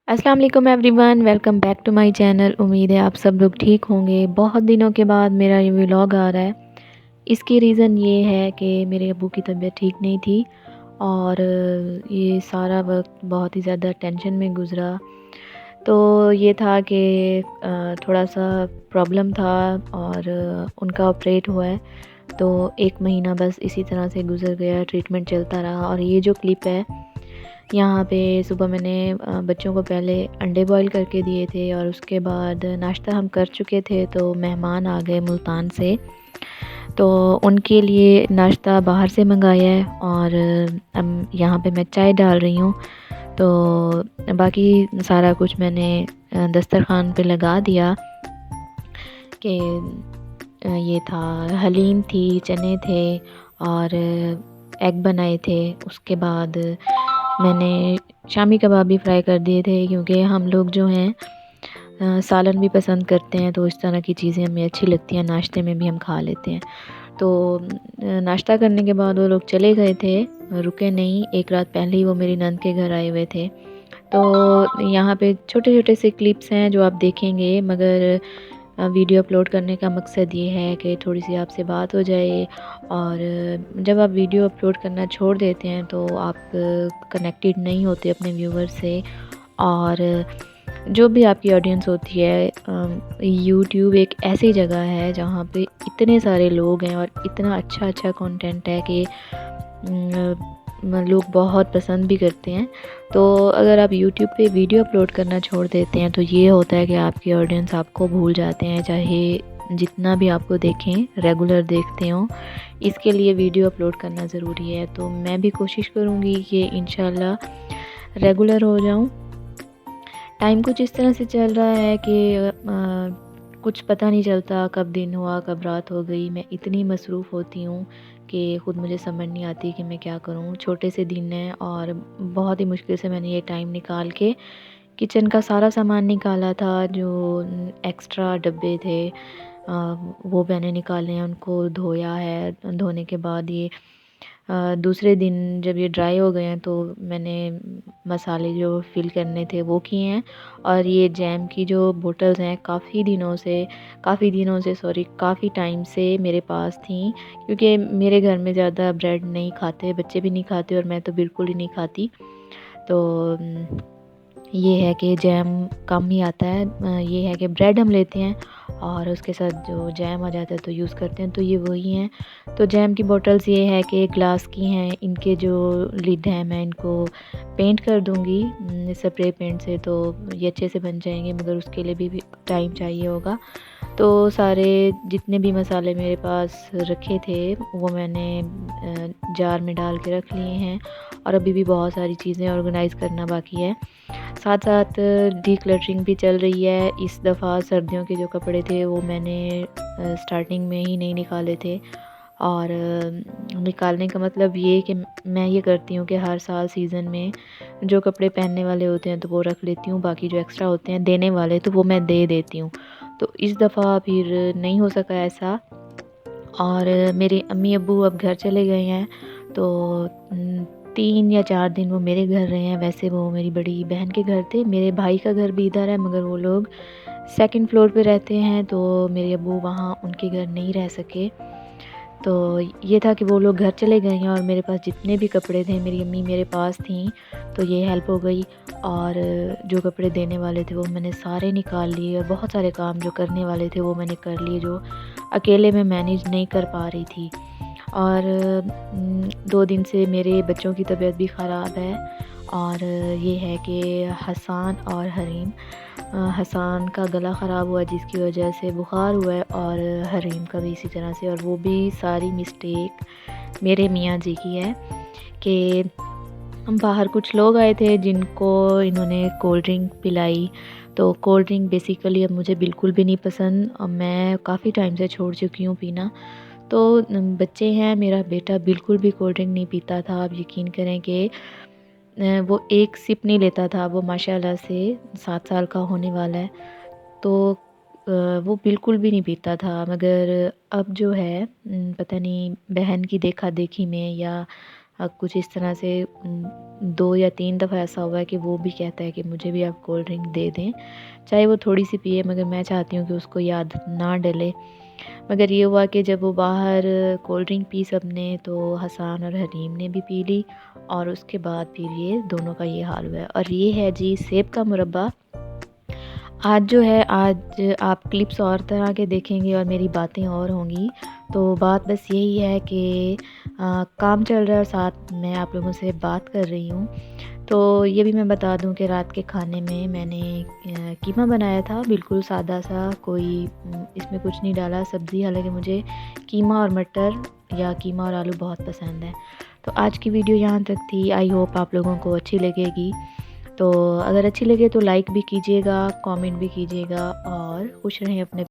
अस्सलाम वालेकुम everyone, welcome back to my channel. उम्मीद है आप सब लोग ठीक होंगे। बहुत दिनों के बाद मेरा ये व्लॉग आ रहा है। इसकी रीज़न ये है कि मेरे अब्बू की तबीयत ठीक नहीं थी और ये सारा वक्त बहुत ही ज़्यादा टेंशन में गुज़रा। तो ये था कि थोड़ा सा प्रॉब्लम था और उनका ऑपरेट हुआ है। तो 1 महीना बस इसी तरह से गुज़र गया, ट्रीटमेंट चलता रहा। और ये जो क्लिप है, यहाँ पे सुबह मैंने बच्चों को पहले अंडे बॉईल करके दिए थे और उसके बाद नाश्ता हम कर चुके थे। तो मेहमान आ गए मुल्तान से, तो उनके लिए नाश्ता बाहर से मंगाया है और अब यहाँ पे मैं चाय डाल रही हूँ। तो बाकी सारा कुछ मैंने दस्तरखान पे लगा दिया कि ये था, हलीम थी, चने थे और एग बनाए थे। उसके बाद मैंने शामी कबाब भी फ्राई कर दिए थे, क्योंकि हम लोग जो हैं सालन भी पसंद करते हैं, तो इस तरह की चीज़ें हमें अच्छी लगती हैं, नाश्ते में भी हम खा लेते हैं। तो नाश्ता करने के बाद वो लोग चले गए थे, रुके नहीं। एक रात पहले ही वो मेरी नंद के घर आए हुए थे। तो यहाँ पे छोटे-छोटे से क्लिप्स हैं जो आप देखेंगे, मगर वीडियो अपलोड करने का मकसद ये है कि थोड़ी-सी आपसे बात हो जाए। और जब आप वीडियो अपलोड करना छोड़ देते हैं तो आप कनेक्टेड नहीं होते अपने व्यूवर से। और जो भी आपकी ऑडियंस होती है, यूट्यूब एक ऐसी जगह है जहाँ पे इतने सारे लोग हैं और इतना अच्छा-अच्छा कंटेंट है कि लोग बहुत पसंद भी करते हैं। तो अगर आप यूट्यूब पे वीडियो अपलोड करना छोड़ देते हैं तो ये होता है कि आपकी ऑडियंस आपको भूल जाते हैं, चाहे जितना भी आपको देखें, रेगुलर देखते हों। इसके लिए वीडियो अपलोड करना ज़रूरी है। तो मैं भी कोशिश करूँगी कि इंशाल्लाह रेगुलर हो जाऊँ। टाइम कुछ इस तरह से चल रहा है कि कुछ पता नहीं चलता कब दिन हुआ कब रात हो गई। मैं इतनी मसरूफ़ होती हूँ कि ख़ुद मुझे समझ नहीं आती कि मैं क्या करूँ। छोटे से दिन हैं और बहुत ही मुश्किल से मैंने ये टाइम निकाल के किचन का सारा सामान निकाला था। जो एक्स्ट्रा डब्बे थे वो मैंने निकाले हैं, उनको धोया है। धोने के बाद ये दूसरे दिन जब ये ड्राई हो गए हैं तो मैंने मसाले जो फ़िल करने थे वो किए हैं। और ये जैम की जो बोतल्स हैं, काफ़ी टाइम से मेरे पास थी, क्योंकि मेरे घर में ज़्यादा ब्रेड नहीं खाते, बच्चे भी नहीं खाते और मैं तो बिल्कुल ही नहीं खाती। तो ये है कि जैम कम ही आता है। ये है कि ब्रेड हम लेते हैं और उसके साथ जो जैम आ जाता है तो यूज़ करते हैं। तो ये वही हैं। तो जैम की बॉटल्स ये है कि ग्लास की हैं, इनके जो लिड हैं मैं इनको पेंट कर दूँगी स्प्रे पेंट से, तो ये अच्छे से बन जाएंगे, मगर उसके लिए भी टाइम चाहिए होगा। तो सारे जितने भी मसाले मेरे पास रखे थे वो मैंने जार में डाल के रख लिए हैं। और अभी भी बहुत सारी चीज़ें ऑर्गेनाइज़ करना बाकी है। साथ साथ डीक्लटरिंग भी चल रही है। इस दफ़ा सर्दियों के जो कपड़े थे वो मैंने स्टार्टिंग में ही नहीं निकाले थे। और निकालने का मतलब ये कि मैं ये करती हूँ कि हर साल सीज़न में जो कपड़े पहनने वाले होते हैं तो वो रख लेती हूँ, बाकी जो एक्स्ट्रा होते हैं देने वाले तो वो मैं दे देती हूँ। तो इस दफ़ा फिर नहीं हो सका ऐसा। और मेरे अम्मी अब्बू अब घर चले गए हैं, तो 3 या 4 दिन वो मेरे घर रहे हैं। वैसे वो मेरी बड़ी बहन के घर थे। मेरे भाई का घर भी इधर है, मगर वो लोग सेकंड फ्लोर पे रहते हैं, तो मेरे अब्बू वहाँ उनके घर नहीं रह सके। तो ये था कि वो लोग घर चले गए हैं और मेरे पास जितने भी कपड़े थे, मेरी अम्मी मेरे पास थी, तो ये हेल्प हो गई। और जो कपड़े देने वाले थे वो मैंने सारे निकाल लिए और बहुत सारे काम जो करने वाले थे वो मैंने कर लिए, जो अकेले मैं मैनेज नहीं कर पा रही थी। और 2 दिन से मेरे बच्चों की तबीयत भी ख़राब है। और ये है कि हसन और हरीम, हसन का गला ख़राब हुआ जिसकी वजह से बुखार हुआ है, और हरीम का भी इसी तरह से। और वो भी सारी मिस्टेक मेरे मियाँ जी की है कि हम बाहर कुछ लोग आए थे जिनको इन्होंने कोल्ड ड्रिंक पिलाई। तो कोल्ड ड्रिंक बेसिकली अब मुझे बिल्कुल भी नहीं पसंद और मैं काफ़ी टाइम से छोड़ चुकी हूँ पीना। तो बच्चे हैं, मेरा बेटा बिल्कुल भी कोल्ड ड्रिंक नहीं पीता था। आप यकीन करें कि वो एक सिप नहीं लेता था। वो माशाल्लाह से 7 साल का होने वाला है, तो वो बिल्कुल भी नहीं पीता था। मगर अब जो है पता नहीं बहन की देखा-देखी में या कुछ इस तरह से 2 या 3 दफ़ा ऐसा हुआ है कि वो भी कहता है कि मुझे भी आप कोल्ड ड्रिंक दे दें, चाहे वो थोड़ी सी पिए, मगर मैं चाहती हूँ कि उसको ये आदत ना डले। मगर ये हुआ कि जब वो बाहर कोल्ड ड्रिंक पी सबने, तो हसन और हरीम ने भी पी ली और उसके बाद फिर ये दोनों का ये हाल हुआ है। और ये है जी सेब का मुरब्बा। आज जो है, आज आप क्लिप्स और तरह के देखेंगे और मेरी बातें और होंगी। तो बात बस यही है कि काम चल रहा है और साथ मैं आप लोगों से बात कर रही हूँ। तो ये भी मैं बता दूं कि रात के खाने में मैंने कीमा बनाया था, बिल्कुल सादा सा, कोई इसमें कुछ नहीं डाला सब्ज़ी। हालांकि मुझे कीमा और मटर या कीमा और आलू बहुत पसंद है। तो आज की वीडियो यहाँ तक थी। आई होप आप लोगों को अच्छी लगेगी। तो अगर अच्छी लगे तो लाइक भी कीजिएगा, कमेंट भी कीजिएगा और खुश रहें अपने